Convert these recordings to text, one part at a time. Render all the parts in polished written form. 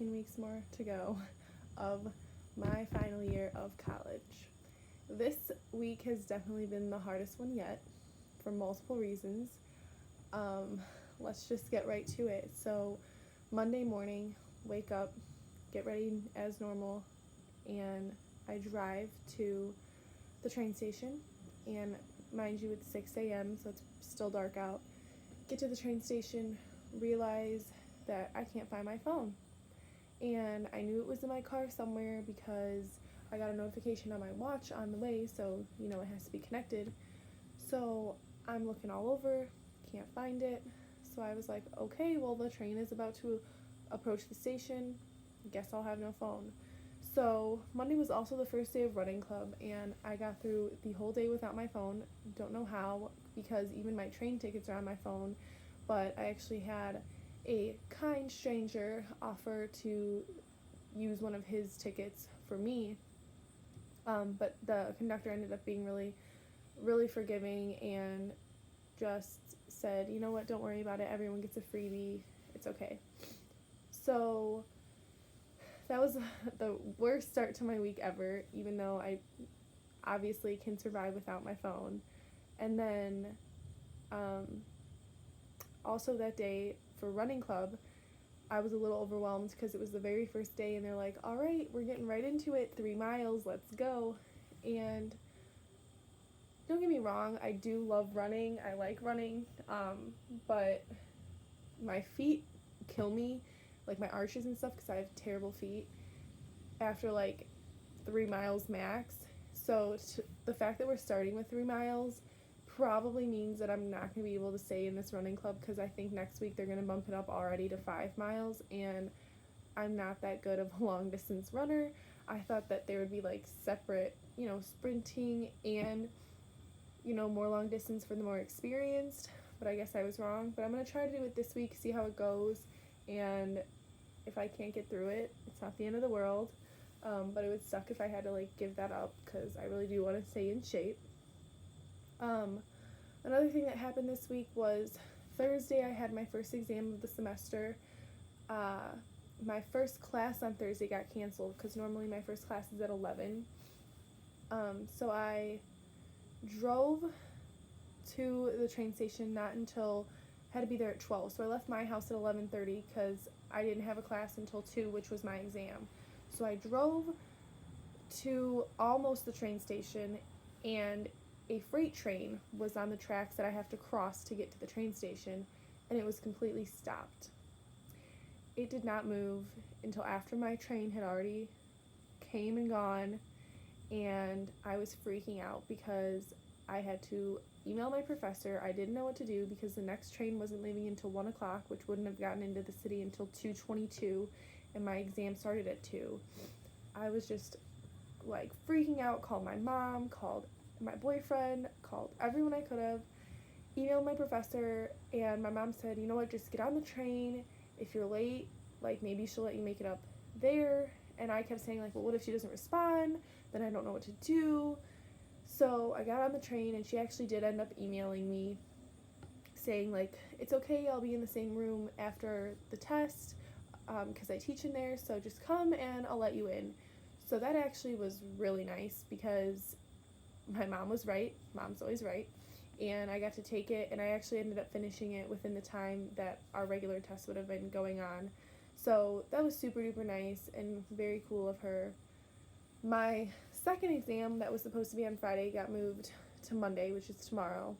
13 weeks more to go of my final year of college. This week has definitely been the hardest one yet for multiple reasons. Let's just get right to it. So, Monday morning, wake up, get ready as normal, and I drive to the train station. And mind you, it's 6 a.m., so it's still dark out. Get to the train station, realize that I can't find my phone. And I knew it was in my car somewhere because I got a notification on my watch on the way, so it has to be connected. So I'm looking all over, can't find it. So I was like, okay, well, the train is about to approach the station. Guess I'll have no phone. So Monday was also the first day of running club, and I got through the whole day without my phone. Don't know how, because even my train tickets are on my phone, but I actually had a kind stranger offer to use one of his tickets for me, but the conductor ended up being really, really forgiving and just said, you know what, don't worry about it, everyone gets a freebie, it's okay. So that was the worst start to my week ever, even though I obviously can survive without my phone. And then also that day for running club, I was a little overwhelmed because it was the very first day, and they're like, all right, we're getting right into it, 3 miles, let's go. And don't get me wrong, I do love running, I like running, but my feet kill me, like my arches and stuff, because I have terrible feet after like 3 miles max. So the fact that we're starting with 3 miles probably means that I'm not going to be able to stay in this running club, because I think next week they're going to bump it up already to 5 miles, and I'm not that good of a long distance runner. I thought that there would be like separate, sprinting and, more long distance for the more experienced, but I guess I was wrong. But I'm going to try to do it this week, see how it goes, and if I can't get through it, it's not the end of the world, but it would suck if I had to give that up, because I really do want to stay in shape. Another thing that happened this week was Thursday I had my first exam of the semester. My first class on Thursday got canceled because normally my first class is at 11. So I drove to the train station not until, had to be there at 12. So I left my house at 11:30 because I didn't have a class until 2, which was my exam. So I drove to almost the train station, and a freight train was on the tracks that I have to cross to get to the train station, and it was completely stopped. It did not move until after my train had already came and gone, and I was freaking out because I had to email my professor. I didn't know what to do because the next train wasn't leaving until 1 o'clock, which wouldn't have gotten into the city until 2:22, and my exam started at 2. I was just freaking out, called my mom, called my boyfriend, called everyone I could have, emailed my professor, and my mom said, you know what, just get on the train. If you're late, maybe she'll let you make it up there. And I kept saying, well, what if she doesn't respond? Then I don't know what to do. So I got on the train, and she actually did end up emailing me saying, it's okay, I'll be in the same room after the test, because I teach in there, so just come and I'll let you in. So that actually was really nice, because my mom was right. Mom's always right. And I got to take it, and I actually ended up finishing it within the time that our regular test would have been going on. So that was super duper nice and very cool of her. My second exam that was supposed to be on Friday got moved to Monday, which is tomorrow.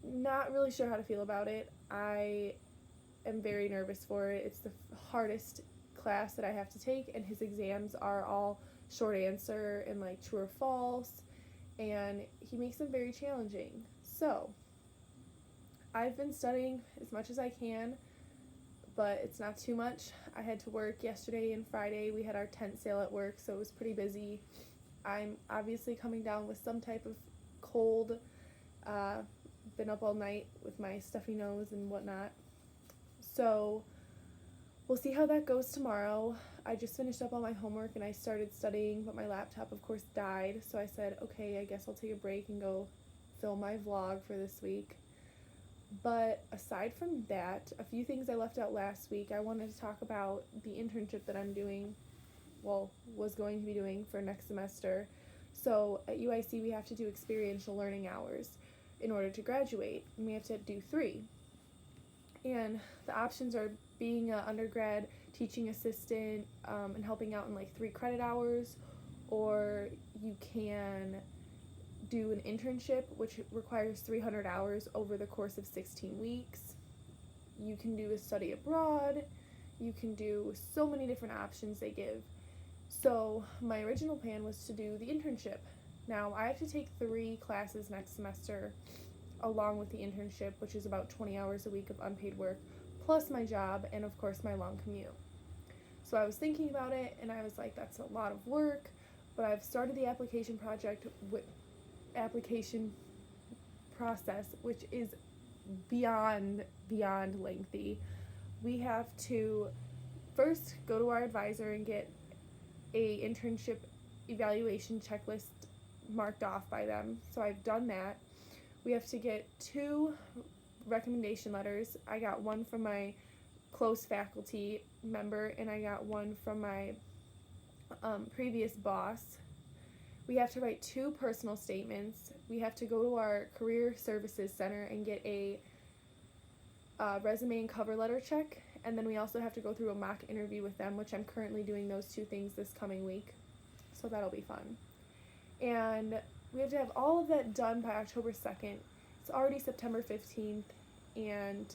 Not really sure how to feel about it. I am very nervous for it. It's the hardest class that I have to take, and his exams are all short answer and true or false, and he makes them very challenging. So I've been studying as much as I can, but it's not too much. I had to work yesterday and Friday. We had our tent sale at work, so it was pretty busy. I'm obviously coming down with some type of cold. Been up all night with my stuffy nose and whatnot. So we'll see how that goes tomorrow. I just finished up all my homework and I started studying, but my laptop, of course, died. So I said, okay, I guess I'll take a break and go film my vlog for this week. But aside from that, a few things I left out last week. I wanted to talk about the internship that I'm doing, was going to be doing for next semester. So at UIC, we have to do experiential learning hours in order to graduate, and we have to do 3. And the options are being an undergrad teaching assistant and helping out in like 3 credit hours, or you can do an internship, which requires 300 hours over the course of 16 weeks. You can do a study abroad. You can do so many different options they give. So my original plan was to do the internship. Now I have to take 3 classes next semester along with the internship, which is about 20 hours a week of unpaid work, plus my job and of course my long commute. So I was thinking about it and I was like, that's a lot of work, but I've started the application process, which is beyond lengthy. We have to first go to our advisor and get a internship evaluation checklist marked off by them. So I've done that. We have to get 2 recommendation letters. I got one from my close faculty member and I got one from my previous boss. We have to write 2 personal statements. We have to go to our career services center and get a resume and cover letter check, and then we also have to go through a mock interview with them, which I'm currently doing those 2 things this coming week, so that'll be fun. And we have to have all of that done by October 2nd. It's already September 15th, and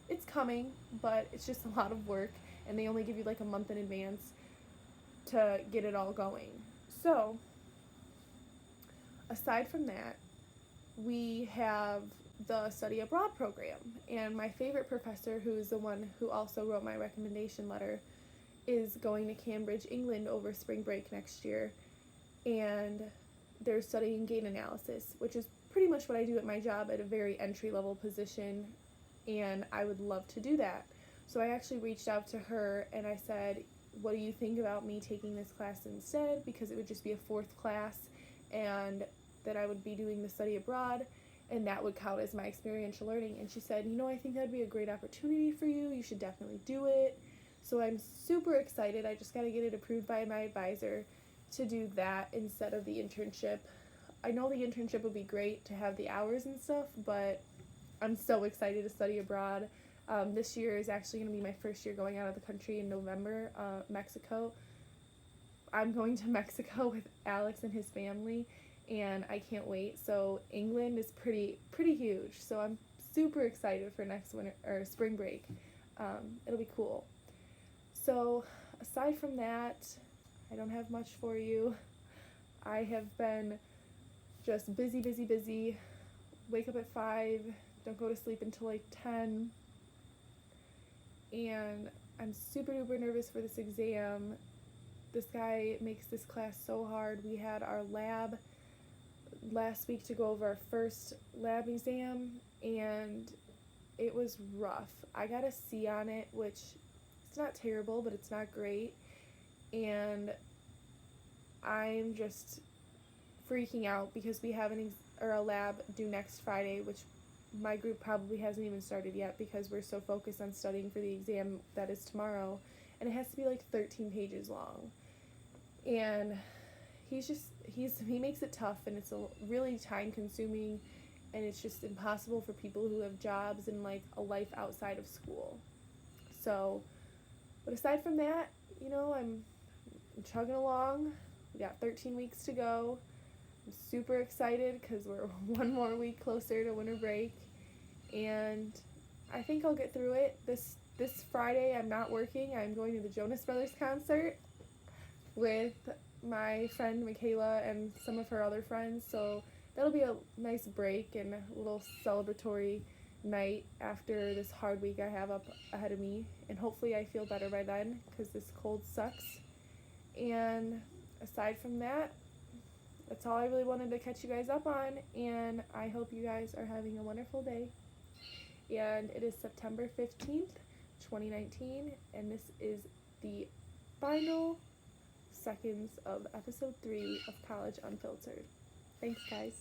it's coming, but it's just a lot of work, and they only give you like a month in advance to get it all going. So, aside from that, we have the study abroad program, and my favorite professor, who is the one who also wrote my recommendation letter, is going to Cambridge, England over spring break next year, and they're studying gain analysis, which is pretty much what I do at my job at a very entry-level position, and I would love to do that. So I actually reached out to her and I said, what do you think about me taking this class instead, because it would just be a 4th class and that I would be doing the study abroad and that would count as my experiential learning. And she said, I think that'd be a great opportunity for you. You should definitely do it. So I'm super excited. I just got to get it approved by my advisor to do that instead of the internship. I know the internship would be great to have the hours and stuff, but I'm so excited to study abroad. This year is actually going to be my first year going out of the country in November, Mexico. I'm going to Mexico with Alex and his family, and I can't wait. So England is pretty huge, so I'm super excited for next winter or spring break. It'll be cool. So aside from that, I don't have much for you. I have been just busy. Wake up at 5, don't go to sleep until like 10. And I'm super duper nervous for this exam. This guy makes this class so hard. We had our lab last week to go over our first lab exam, and it was rough. I got a C on it, which it's not terrible, but it's not great. And I'm just freaking out because we have a lab due next Friday, which my group probably hasn't even started yet because we're so focused on studying for the exam that is tomorrow, and it has to be like 13 pages long. And he makes it tough, and it's really time consuming, and it's just impossible for people who have jobs and like a life outside of school. So, but aside from that, I'm chugging along. We got 13 weeks to go. I'm super excited because we're one more week closer to winter break, and I think I'll get through it. This Friday I'm not working. I'm going to the Jonas Brothers concert with my friend Michaela and some of her other friends, so that'll be a nice break and a little celebratory night after this hard week I have up ahead of me, and hopefully I feel better by then because this cold sucks. And aside from that, that's all I really wanted to catch you guys up on, and I hope you guys are having a wonderful day. And it is September 15th, 2019, and this is the final seconds of episode 3 of College Unfiltered. Thanks, guys.